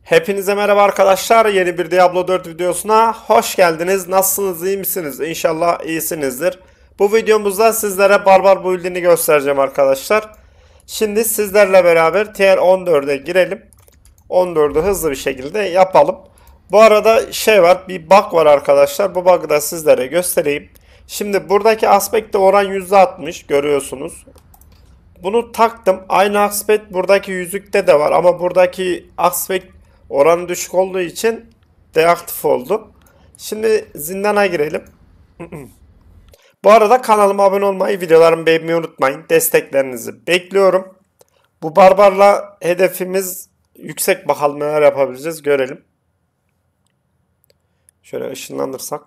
Hepinize merhaba arkadaşlar. Yeni bir Diablo 4 videosuna hoş geldiniz. Nasılsınız, iyi misiniz? İnşallah iyisinizdir. Bu videomuzda sizlere barbar build'ini göstereceğim arkadaşlar. Şimdi sizlerle beraber tier 14'e girelim. 14'ü hızlı bir şekilde yapalım. Bu arada bir bug var arkadaşlar. Bu bug'ı da sizlere göstereyim. Şimdi buradaki aspekte oran %60 görüyorsunuz. Bunu taktım. Aynı aspect buradaki yüzükte de var ama buradaki aspect oranı düşük olduğu için deaktif oldu. Şimdi zindana girelim. Bu arada kanalıma abone olmayı, videolarımı beğenmeyi unutmayın. Desteklerinizi bekliyorum. Bu barbarla hedefimiz yüksek, bakalım neler yapabileceğiz görelim. Şöyle ışınlandırsak.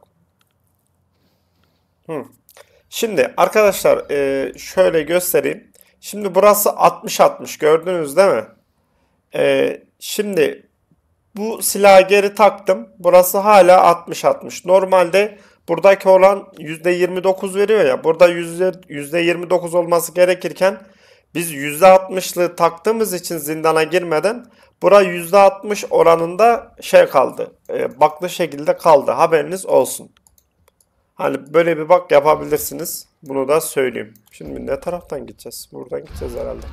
Şimdi arkadaşlar şöyle göstereyim. Şimdi burası 60-60 gördünüz değil mi? Şimdi bu silahı geri taktım. Burası hala 60-60. Normalde buradaki olan %29 veriyor ya. Burada %29 olması gerekirken biz %60'lığı taktığımız için zindana girmeden bura %60 oranında kaldı. Baklı şekilde kaldı. Haberiniz olsun. Hani böyle bir bak yapabilirsiniz. Bunu da söyleyeyim. Şimdi ne taraftan gideceğiz? Buradan gideceğiz herhalde.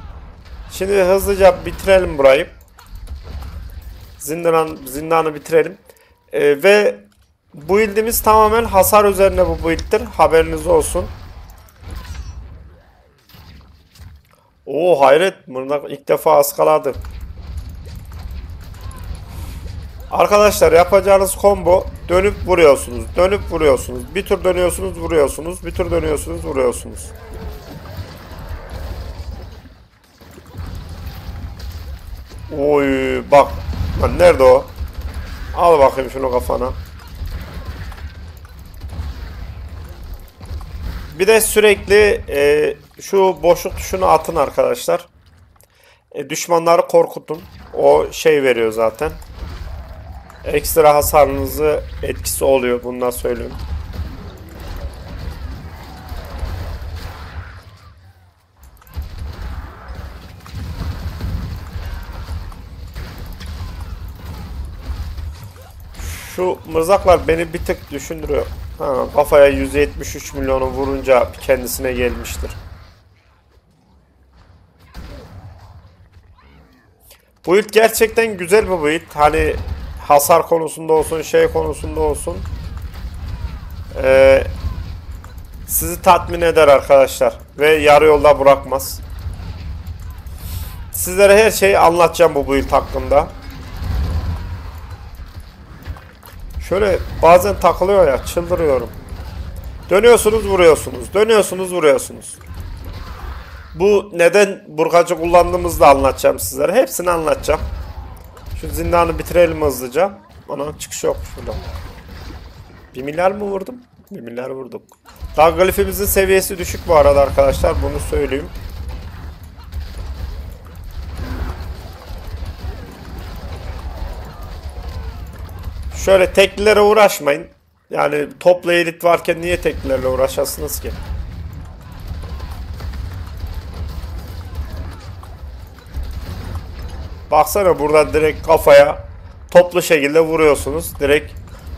Şimdi hızlıca bitirelim burayı. Zindanı bitirelim. Ve build'imiz tamamen hasar üzerine bu build'tir. Haberiniz olsun. Oo hayret. Mırnak ilk defa ıskaladı. Arkadaşlar yapacağınız combo dönüp vuruyorsunuz. Dönüp vuruyorsunuz. Bir tur dönüyorsunuz vuruyorsunuz. Bir tur dönüyorsunuz vuruyorsunuz. Oy bak. Lan nerede o? Al bakayım şunu kafana. Bir de sürekli şu boşluk tuşunu atın arkadaşlar. Düşmanları korkutun. O veriyor zaten. Ekstra hasarınızı etkisi oluyor. Bundan söyleyeyim. Şu mızraklar beni bir tık düşündürüyor. Kafaya 173 milyonu vurunca kendisine gelmiştir. Build gerçekten güzel bir build. Hani hasar konusunda olsun, konusunda olsun. Sizi tatmin eder arkadaşlar. Ve yarı yolda bırakmaz. Sizlere her şeyi anlatacağım bu build hakkında. Şöyle bazen takılıyor ya, çıldırıyorum. Dönüyorsunuz vuruyorsunuz. Dönüyorsunuz vuruyorsunuz. Bu neden burkacı kullandığımızı da anlatacağım sizlere. Hepsini anlatacağım. Şu zindanı bitirelim hızlıca. Ana çıkış yok şuradan. 1 milyar mı vurdum? 1 milyar vurduk. Daha glifimizin seviyesi düşük bu arada arkadaşlar. Bunu söyleyeyim. Şöyle teklilere uğraşmayın. Yani topla elit varken niye teklilerle uğraşasınız ki? Baksana buradan direkt kafaya toplu şekilde vuruyorsunuz. Direkt.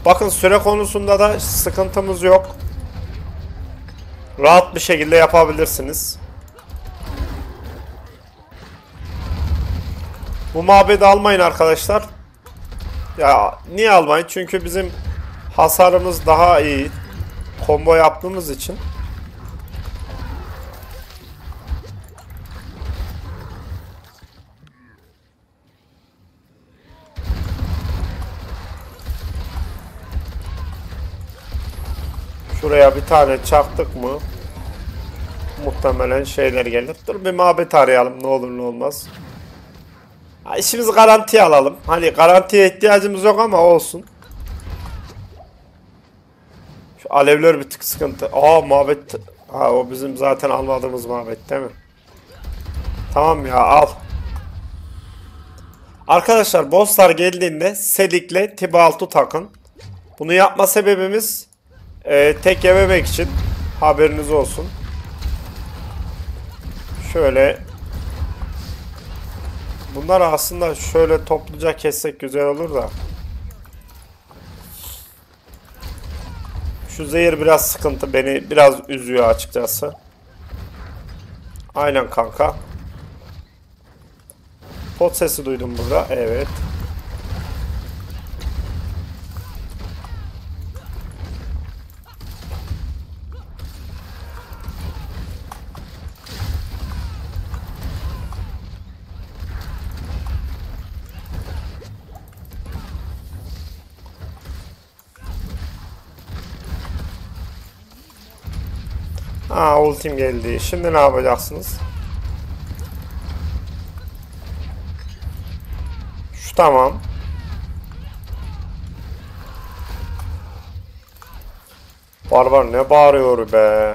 Bakın süre konusunda da sıkıntımız yok. Rahat bir şekilde yapabilirsiniz. Bu mabedi almayın arkadaşlar. Ya niye almayın? Çünkü bizim hasarımız daha iyi. Combo yaptığımız için. Şuraya bir tane çaktık mı muhtemelen şeyler gelir. Dur bir mabet arayalım ne olur ne olmaz. İşimizi garantiye alalım. Hani garantiye ihtiyacımız yok ama olsun. Şu alevler bir tık sıkıntı. Mabet. O bizim zaten almadığımız mabet değil mi? Tamam ya al. Arkadaşlar bosslar geldiğinde Sedik'le Tibalt'u takın. Bunu yapma sebebimiz tek yememek için. Haberiniz olsun. Şöyle Bunları aslında şöyle topluca kessek güzel olur da. Şu zehir biraz sıkıntı, beni biraz üzüyor açıkçası. Aynen kanka. Pot sesi duydum burada. Evet. Aa, ultim geldi. Şimdi ne yapacaksınız? Şu tamam. Barbar ne bağırıyor be.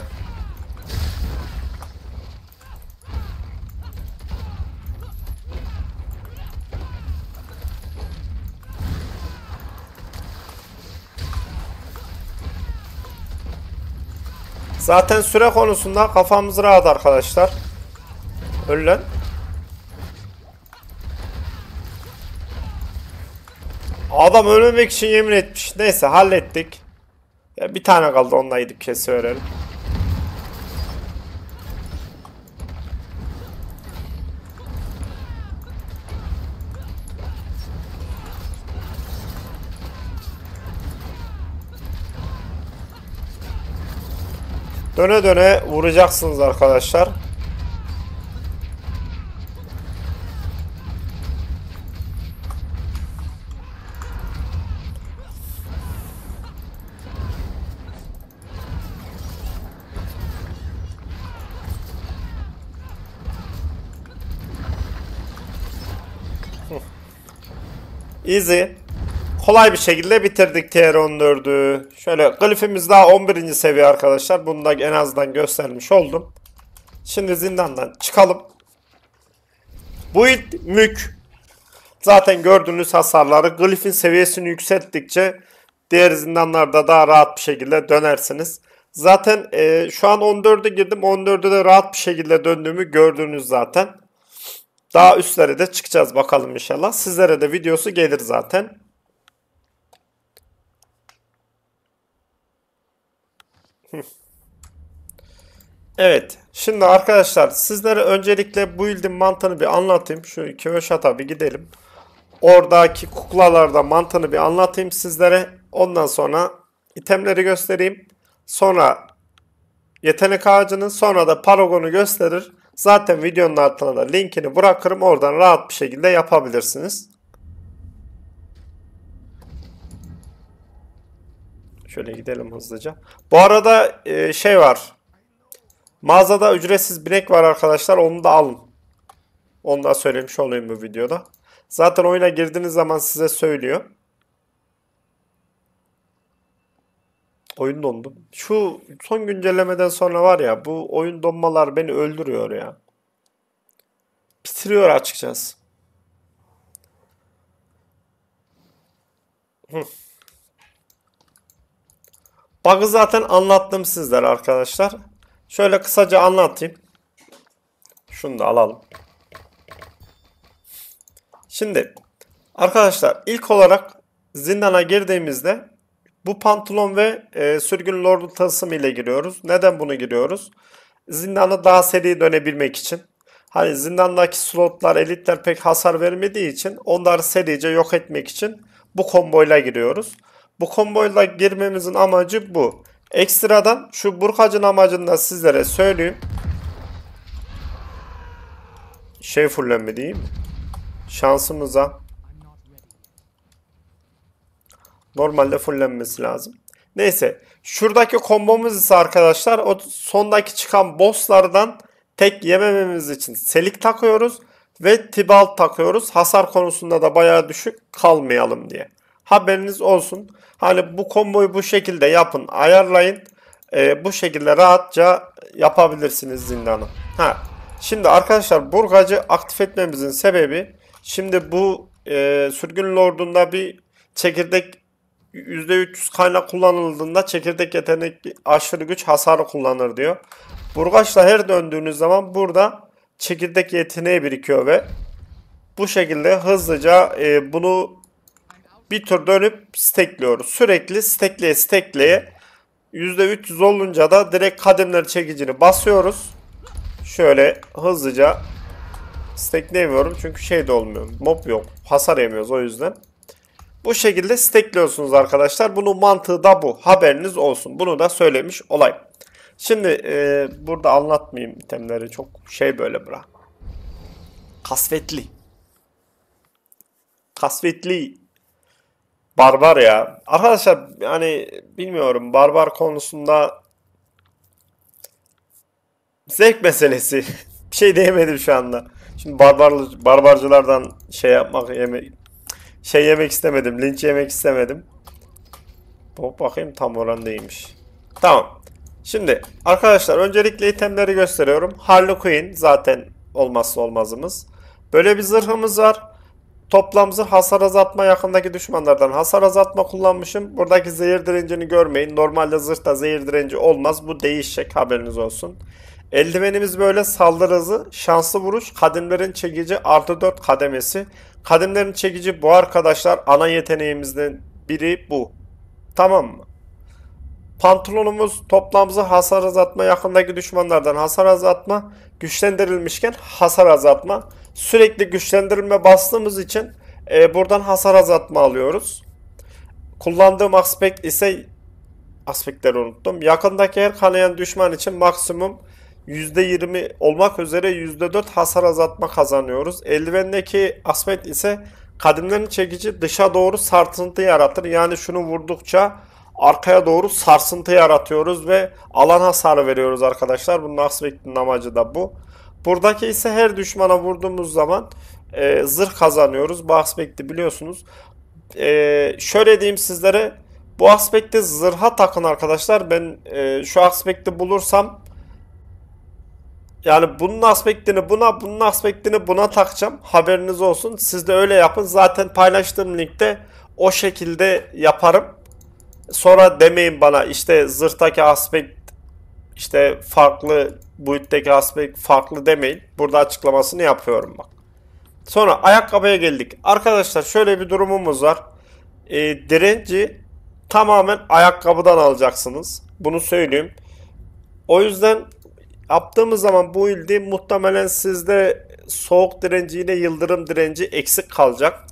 Zaten süre konusunda kafamız rahat arkadaşlar. Öyle. Adam ölmemek için yemin etmiş. Neyse hallettik. Ya bir tane kaldı, onunla gidip kesiverelim. Döne döne vuracaksınız arkadaşlar. Easy. Kolay bir şekilde bitirdik TR14'ü. Şöyle glifimiz daha 11. seviye arkadaşlar. Bunu da en azından göstermiş oldum. Şimdi zindandan çıkalım. Build mük. Zaten gördüğünüz hasarları, glifin seviyesini yükselttikçe diğer zindanlarda daha rahat bir şekilde dönersiniz. Zaten şu an 14'e girdim. 14'e de rahat bir şekilde döndüğümü gördünüz zaten. Daha üstlere de çıkacağız bakalım inşallah. Sizlere de videosu gelir zaten. Evet. Şimdi arkadaşlar sizlere öncelikle bu build'in mantığını bir anlatayım. Şu Kyoshata bir gidelim. Oradaki kuklalarda mantığını bir anlatayım sizlere. Ondan sonra itemleri göstereyim. Sonra yetenek ağacını, sonra da paragonu gösterir. Zaten videonun altına da linkini bırakırım. Oradan rahat bir şekilde yapabilirsiniz. Şöyle gidelim hızlıca. Bu arada şey var. Mağazada ücretsiz binek var arkadaşlar. Onu da alın. Onu da söylemiş olayım bu videoda. Zaten oyuna girdiğiniz zaman size söylüyor. Oyun dondu. Şu son güncellemeden sonra var ya, bu oyun donmalar beni öldürüyor ya. Bitiriyor açıkçası. Bug'ı zaten anlattım sizlere arkadaşlar. Şöyle kısaca anlatayım. Şunu da alalım. Şimdi arkadaşlar ilk olarak zindana girdiğimizde bu pantolon ve sürgün lordu tılsımı ile giriyoruz. Neden bunu giriyoruz? Zindanı daha seri dönebilmek için. Hani zindandaki slotlar, elitler pek hasar vermediği için onları serice yok etmek için bu komboyla giriyoruz. Bu komboyla girmemizin amacı bu. Ekstradan şu burkacın amacını da sizlere söyleyeyim. Şey fullenme değil mi? Şansımıza. Normalde fullenmesi lazım. Neyse. Şuradaki kombomuz ise arkadaşlar o sondaki çıkan bosslardan tek yemememiz için selik takıyoruz. Ve tibalt takıyoruz. Hasar konusunda da bayağı düşük kalmayalım diye. Haberiniz olsun. Hani bu komboyu bu şekilde yapın. Ayarlayın. Bu şekilde rahatça yapabilirsiniz zindanı. Şimdi arkadaşlar burgacı aktif etmemizin sebebi, şimdi bu sürgün lordunda bir çekirdek %300 kaynak kullanıldığında çekirdek yetenek aşırı güç hasarı kullanır diyor. Burgaçla her döndüğünüz zaman burada çekirdek yeteneği birikiyor ve Bu şekilde hızlıca bunu bir tur dönüp stekliyoruz. Sürekli stekleye %300 olunca da direkt kademleri çekicini basıyoruz. Şöyle hızlıca stekleyemiyorum çünkü şey de olmuyor. Mob yok. Hasar yemiyoruz o yüzden. Bu şekilde stekliyorsunuz arkadaşlar. Bunun mantığı da bu. Haberiniz olsun. Bunu da söylemiş olayım. Şimdi burada anlatmayayım itemleri. Çok şey böyle bırak. Kasvetli. Kasvetli. Barbar ya. Arkadaşlar yani bilmiyorum. Barbar konusunda zevk meselesi. Bir şey diyemedim şu anda. Şimdi barbarcılardan şey yapmak yemek istemedim. Linç yemek istemedim. Bakayım tam oran değilmiş. Tamam. Şimdi arkadaşlar öncelikle itemleri gösteriyorum. Harley Quinn zaten olmazsa olmazımız. Böyle bir zırhımız var. Toplam zırh hasar azaltma, yakındaki düşmanlardan hasar azaltma kullanmışım. Buradaki zehir direncini görmeyin. Normalde zırhta zehir direnci olmaz. Bu değişecek, haberiniz olsun. Eldivenimiz böyle saldırı hızı, şanslı vuruş, kadimlerin çekici artı 4 kademesi. Kadimlerin çekici bu arkadaşlar, ana yeteneğimizden biri bu. Tamam mı? Pantolonumuz toplam zırh hasar azaltma, yakındaki düşmanlardan hasar azaltma, güçlendirilmişken hasar azaltma. Sürekli güçlendirilme bastığımız için buradan hasar azaltma alıyoruz. Kullandığım aspekt ise, aspektleri unuttum. Yakındaki her kanayan düşman için maksimum %20 olmak üzere %4 hasar azaltma kazanıyoruz. Eldivendeki aspekt ise kadimlerin çekici dışa doğru sarsıntı yaratır. Yani şunu vurdukça arkaya doğru sarsıntı yaratıyoruz ve alan hasarı veriyoruz arkadaşlar. Bunun aspektinin amacı da bu. Buradaki ise her düşmana vurduğumuz zaman zırh kazanıyoruz. Bu aspekti biliyorsunuz. Şöyle diyeyim sizlere. Bu aspekti zırha takın arkadaşlar. Ben şu aspekti bulursam yani bunun aspektini buna, bunun aspektini buna takacağım. Haberiniz olsun. Siz de öyle yapın. Zaten paylaştığım linkte o şekilde yaparım. Sonra demeyin bana işte zırhtaki aspekt işte farklı, boyuttaki aspekt farklı demeyin. Burada açıklamasını yapıyorum bak. Sonra ayakkabıya geldik. Arkadaşlar şöyle bir durumumuz var. Direnci tamamen ayakkabıdan alacaksınız. Bunu söyleyeyim. O yüzden yaptığımız zaman bu build'i muhtemelen sizde soğuk direnci ile yıldırım direnci eksik kalacak.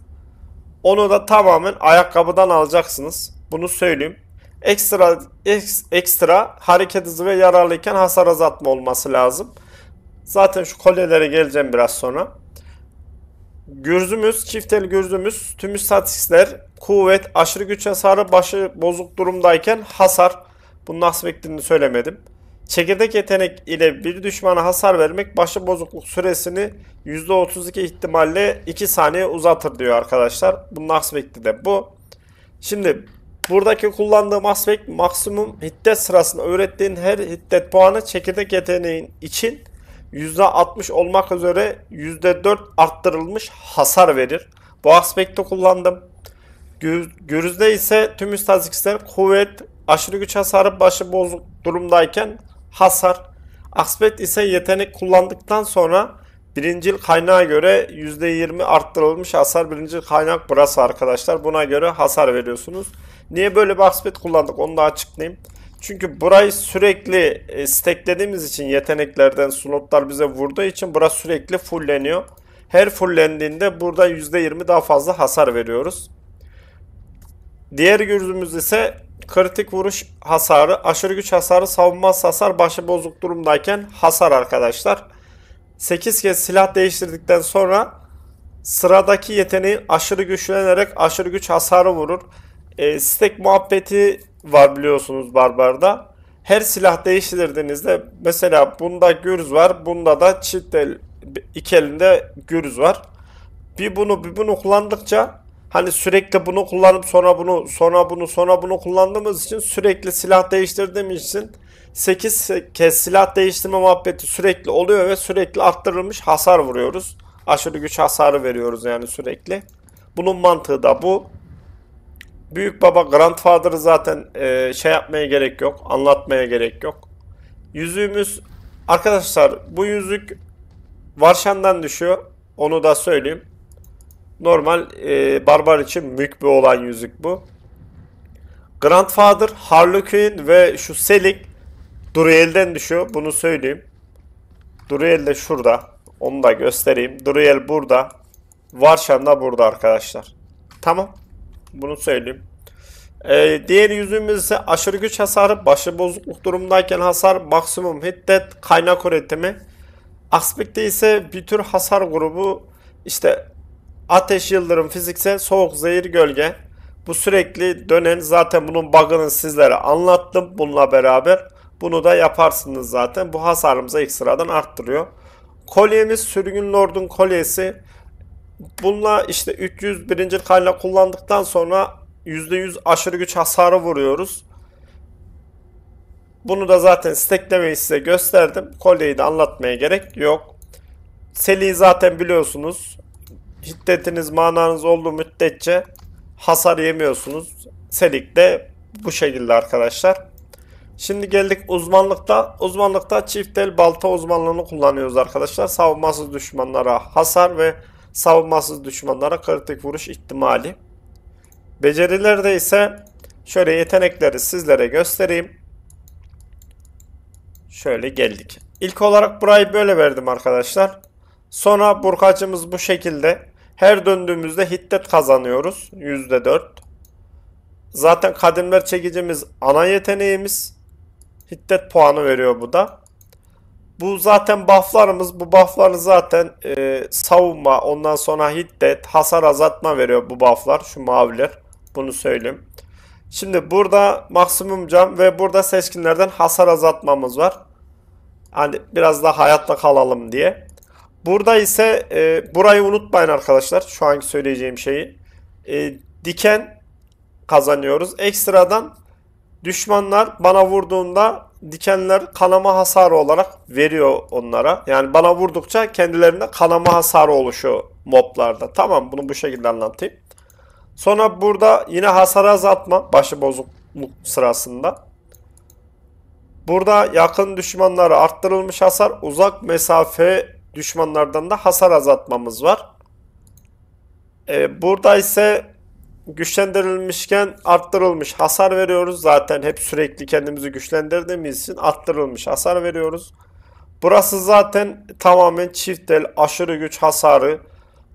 Onu da tamamen ayakkabıdan alacaksınız. Bunu söyleyeyim. Ekstra hareket hızı ve yararlıyken hasar azaltma olması lazım. Zaten şu kolyelere geleceğim biraz sonra. Gürzümüz, çifteli gürzümüz, tüm istatistikler, kuvvet, aşırı güç hasarı, başı bozuk durumdayken hasar. Bunun aspektini söylemedim. Çekirdek yetenek ile bir düşmana hasar vermek başı bozukluk süresini %32 ihtimalle 2 saniye uzatır diyor arkadaşlar. Bunun aspekti de bu. Şimdi buradaki kullandığım aspekt maksimum hiddet sırasında öğrettiğin her hiddet puanı çekirdek yeteneğin için %60 olmak üzere %4 arttırılmış hasar verir. Bu aspekti kullandım. Gürüzde ise tüm istatistikler kuvvet, aşırı güç hasarı, başı bozuk durumdayken hasar. Aspekt ise yetenek kullandıktan sonra birincil kaynağa göre %20 arttırılmış hasar. Birincil kaynak burası arkadaşlar. Buna göre hasar veriyorsunuz. Niye böyle bir aspekt kullandık onu da açıklayayım. Çünkü burayı sürekli stacklediğimiz için yeteneklerden slotlar bize vurduğu için burası sürekli fullleniyor. Her fulllendiğinde burada %20 daha fazla hasar veriyoruz. Diğer gürzümüz ise kritik vuruş hasarı, aşırı güç hasarı, savunmaz hasar, başı bozuk durumdayken hasar arkadaşlar. 8 kez silah değiştirdikten sonra sıradaki yeteneği aşırı güçlenerek aşırı güç hasarı vurur. Stack muhabbeti var biliyorsunuz Barbar'da. Her silah değiştirdiğinizde mesela bunda gürz var, bunda da çift el, iki elinde gürz var. Bir bunu kullandıkça hani sürekli bunu kullanıp sonra bunu kullandığımız için sürekli silah değiştirdiğimiz için 8 kez silah değiştirme muhabbeti sürekli oluyor ve sürekli arttırılmış hasar vuruyoruz. Aşırı güç hasarı veriyoruz yani sürekli. Bunun mantığı da bu. Büyük baba Grandfather'ı zaten şey yapmaya gerek yok. Anlatmaya gerek yok. Yüzüğümüz arkadaşlar bu yüzük Varşan'dan düşüyor. Onu da söyleyeyim. Normal barbar için mük bir olan yüzük bu. Grandfather, Harlequin ve şu Selig Duriel'den düşüyor. Bunu söyleyeyim. Duriel de şurada. Onu da göstereyim. Duriel burada. Varşan da burada arkadaşlar. Tamam. Bunu söyleyeyim. Diğer yüzüğümüz ise aşırı güç hasarı, başı bozukluk durumdayken hasar, maksimum hiddet, kaynak üretimi. Aspekte ise bir tür hasar grubu, işte ateş, yıldırım, fiziksel, soğuk, zehir, gölge. Bu sürekli dönen, zaten bunun bug'ını sizlere anlattım bununla beraber. Bunu da yaparsınız zaten. Bu hasarımızı ekstradan arttırıyor. Kolyemiz Sürgün Lord'un kolyesi. Bununla işte 300 birinci kaynak kullandıktan sonra %100 aşırı güç hasarı vuruyoruz. Bunu da zaten stacklemeyi size gösterdim. Kolyeyi de anlatmaya gerek yok. Seli'yi zaten biliyorsunuz. Hiddetiniz, mananız olduğu müddetçe hasar yemiyorsunuz. Selik de bu şekilde arkadaşlar. Şimdi geldik uzmanlıkta. Uzmanlıkta çift el balta uzmanlığını kullanıyoruz arkadaşlar. Savunmasız düşmanlara hasar ve savunmasız düşmanlara kritik vuruş ihtimali. Becerilerde ise şöyle yetenekleri sizlere göstereyim. Şöyle geldik. İlk olarak burayı böyle verdim arkadaşlar. Sonra burkacımız bu şekilde. Her döndüğümüzde hiddet kazanıyoruz. %4. Zaten kadimler çekicimiz ana yeteneğimiz. Hiddet puanı veriyor bu da. Bu zaten bufflarımız. Bu buffları zaten savunma, ondan sonra hiddet, hasar azaltma veriyor bu bufflar. Şu maviler. Bunu söyleyeyim. Şimdi burada maksimum can ve burada seçkinlerden hasar azaltmamız var. Hani biraz daha hayatta kalalım diye. Burada ise burayı unutmayın arkadaşlar. Şu anki söyleyeceğim şeyi. Diken kazanıyoruz. Ekstradan düşmanlar bana vurduğunda dikenler kanama hasarı olarak veriyor onlara. Yani bana vurdukça kendilerinde kanama hasarı oluşuyor moblarda. Tamam, bunu bu şekilde anlatayım. Sonra burada yine hasar azaltma başı bozukluk sırasında. Burada yakın düşmanlara arttırılmış hasar, uzak mesafe düşmanlardan da hasar azaltmamız var. Burada ise güçlendirilmişken arttırılmış hasar veriyoruz. Zaten hep sürekli kendimizi güçlendirdiğimiz için arttırılmış hasar veriyoruz. Burası zaten tamamen çift el aşırı güç hasarı.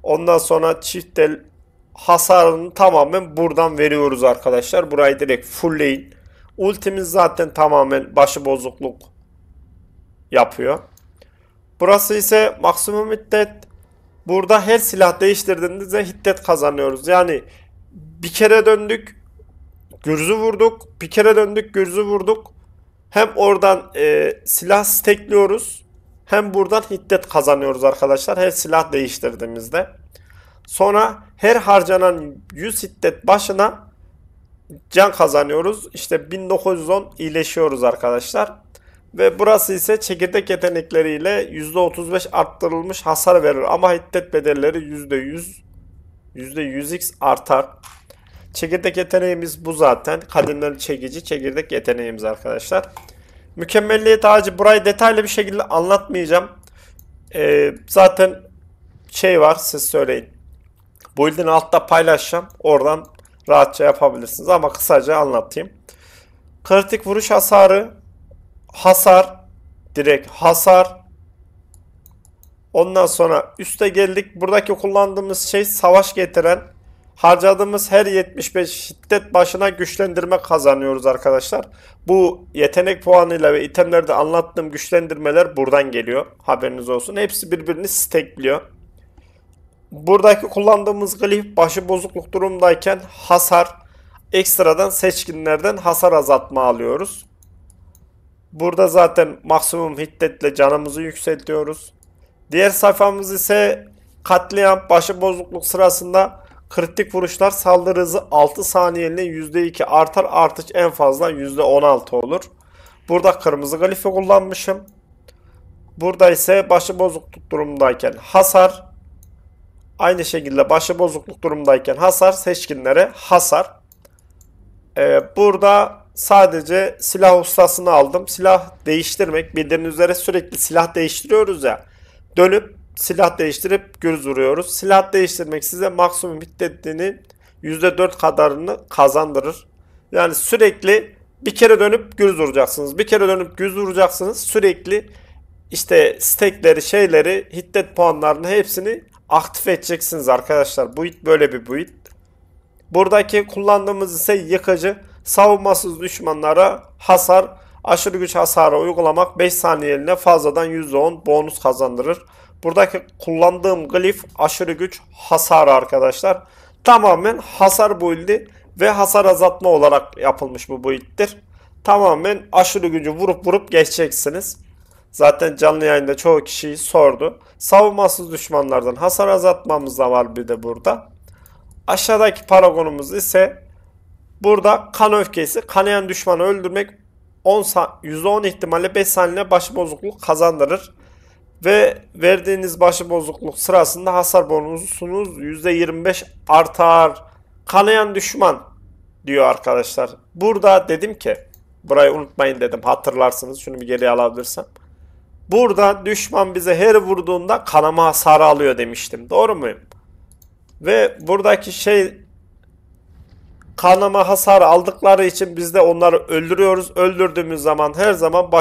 Ondan sonra çift el hasarını tamamen buradan veriyoruz arkadaşlar. Burayı direkt fullleyin. Ultimiz zaten tamamen başı bozukluk yapıyor. Burası ise maksimum hiddet. Burada her silah değiştirdiğimizde hiddet kazanıyoruz. Yani bir kere döndük, gürzü vurduk. Bir kere döndük, gürzü vurduk. Hem oradan silah stackliyoruz, hem buradan hiddet kazanıyoruz arkadaşlar. Her silah değiştirdiğimizde. Sonra her harcanan 100 hiddet başına can kazanıyoruz. İşte 1910 iyileşiyoruz arkadaşlar. Ve burası ise çekirdek yetenekleriyle %35 arttırılmış hasar verir. Ama hiddet bedelleri %100, %100x artar. Çekirdek yeteneğimiz bu zaten. Kadınların çekici çekirdek yeteneğimiz arkadaşlar. Mükemmelliyet ağacı, burayı detaylı bir şekilde anlatmayacağım. Zaten şey var, siz söyleyin. Build'ini altta paylaşacağım. Oradan rahatça yapabilirsiniz ama kısaca anlatayım. Kritik vuruş hasarı, hasar, direkt hasar. Ondan sonra üste geldik. Buradaki kullandığımız şey savaş getiren. Harcadığımız her 75 şiddet başına güçlendirme kazanıyoruz arkadaşlar. Bu yetenek puanıyla ve itemlerde anlattığım güçlendirmeler buradan geliyor. Haberiniz olsun. Hepsi birbirini stackliyor. Buradaki kullandığımız glif başı bozukluk durumdayken hasar, ekstradan seçkinlerden hasar azaltma alıyoruz. Burada zaten maksimum hiddetle canımızı yükseltiyoruz. Diğer sayfamız ise katliam başı bozukluk sırasında kritik vuruşlar saldırı hızı 6 saniyeliğine %2 artar. Artış en fazla %16 olur. Burada kırmızı glifi kullanmışım. Burada ise başı bozukluk durumdayken hasar. Aynı şekilde başı bozukluk durumdayken hasar, seçkinlere hasar. Burada sadece silah ustasını aldım. Silah değiştirmek, bildiğiniz üzere sürekli silah değiştiriyoruz ya. Dönüp silah değiştirip gürüz vuruyoruz. Silah değiştirmek size maksimum hiddetinin %4 kadarını kazandırır. Yani sürekli bir kere dönüp gürüz vuracaksınız. Bir kere dönüp gürüz vuracaksınız. Sürekli işte stekleri, şeyleri, hiddet puanlarını hepsini aktif edeceksiniz arkadaşlar. Build böyle bir build. Buradaki kullandığımız ise yıkıcı. Savunmasız düşmanlara hasar, aşırı güç hasarı uygulamak 5 saniyeliğine fazladan %10 bonus kazandırır. Buradaki kullandığım glif aşırı güç hasarı arkadaşlar. Tamamen hasar build'i ve hasar azaltma olarak yapılmış bu build'tir. Tamamen aşırı gücü vurup vurup geçeceksiniz. Zaten canlı yayında çoğu kişi sordu. Savunmasız düşmanlardan hasar azaltmamız da var bir de burada. Aşağıdaki paragonumuz ise burada kan öfkesi. Kanayan düşmanı öldürmek %10 ihtimalle 5 saniye başıbozukluk kazandırır. Ve verdiğiniz başıbozukluk sırasında hasar bonusunuz %25 artar. Kanayan düşman diyor arkadaşlar. Burada dedim ki burayı unutmayın dedim, hatırlarsınız. Şunu bir geriye alabilirsem. Burada düşman bize her vurduğunda kanama hasarı alıyor demiştim. Doğru muyum? Ve buradaki şey, kanama hasarı aldıkları için biz de onları öldürüyoruz. Öldürdüğümüz zaman her zaman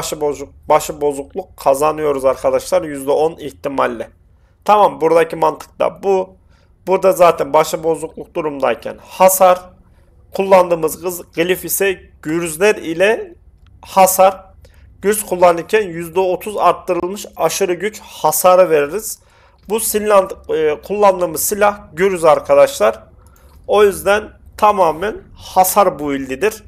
başıbozukluk kazanıyoruz arkadaşlar, %10 ihtimalle. Tamam, buradaki mantık da bu. Burada zaten başıbozukluk durumdayken hasar, kullandığımız glif ise gürzler ile hasar. Güç kullanırken %30 arttırılmış aşırı güç hasarı veririz. Bu kullandığımız silah gürüz arkadaşlar. O yüzden tamamen hasar build'idir.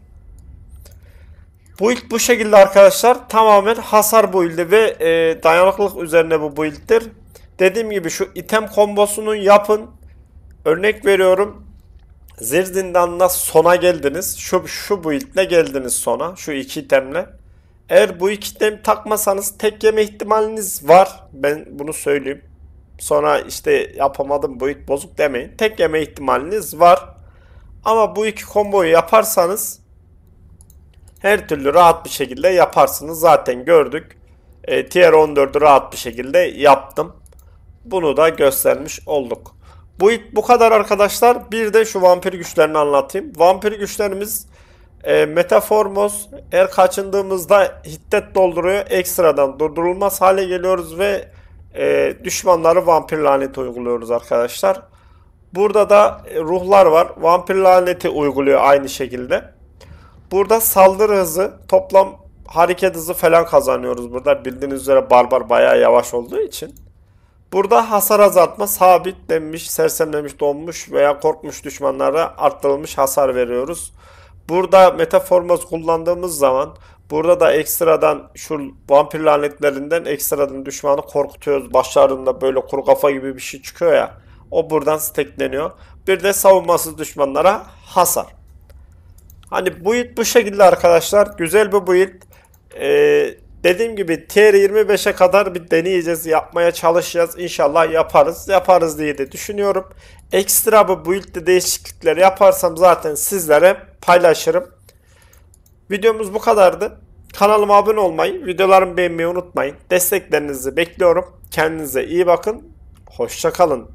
Build bu şekilde arkadaşlar. Tamamen hasar build'i ve dayanıklılık üzerine bu build'dir. Dediğim gibi şu item kombosunu yapın. Örnek veriyorum. Zirzindan'la sona geldiniz. Şu build'le geldiniz sona. Şu iki itemle. Eğer bu iki itemi takmasanız tek yeme ihtimaliniz var. Ben bunu söyleyeyim. Sonra işte yapamadım, build bozuk demeyin. Tek yeme ihtimaliniz var. Ama bu iki komboyu yaparsanız her türlü rahat bir şekilde yaparsınız. Zaten gördük. Tier 14'ü rahat bir şekilde yaptım. Bunu da göstermiş olduk. Bu kadar arkadaşlar. Bir de şu vampir güçlerini anlatayım. Vampir güçlerimiz Metaformos, eğer kaçındığımızda hiddet dolduruyor. Ekstradan durdurulmaz hale geliyoruz ve düşmanları vampir laneti uyguluyoruz arkadaşlar. Burada da ruhlar var. Vampir laneti uyguluyor aynı şekilde. Burada saldırı hızı, toplam hareket hızı falan kazanıyoruz burada. Bildiğiniz üzere barbar bayağı yavaş olduğu için. Burada hasar azaltma, sabitlenmiş, sersemlemiş, donmuş veya korkmuş düşmanlara arttırılmış hasar veriyoruz. Burada Metaformos kullandığımız zaman burada da ekstradan şu vampir lanetlerinden ekstradan düşmanı korkutuyoruz. Başlarında böyle kuru kafa gibi bir şey çıkıyor ya. O buradan stackleniyor. Bir de savunmasız düşmanlara hasar. Hani build bu şekilde arkadaşlar. Güzel bir build. Dediğim gibi tier 25'e kadar bir deneyeceğiz. Yapmaya çalışacağız. İnşallah yaparız. Yaparız diye de düşünüyorum. Ekstra bu build'de değişiklikler yaparsam zaten sizlere paylaşırım. Videomuz bu kadardı. Kanalıma abone olmayı, videolarımı beğenmeyi unutmayın. Desteklerinizi bekliyorum. Kendinize iyi bakın. Hoşça kalın.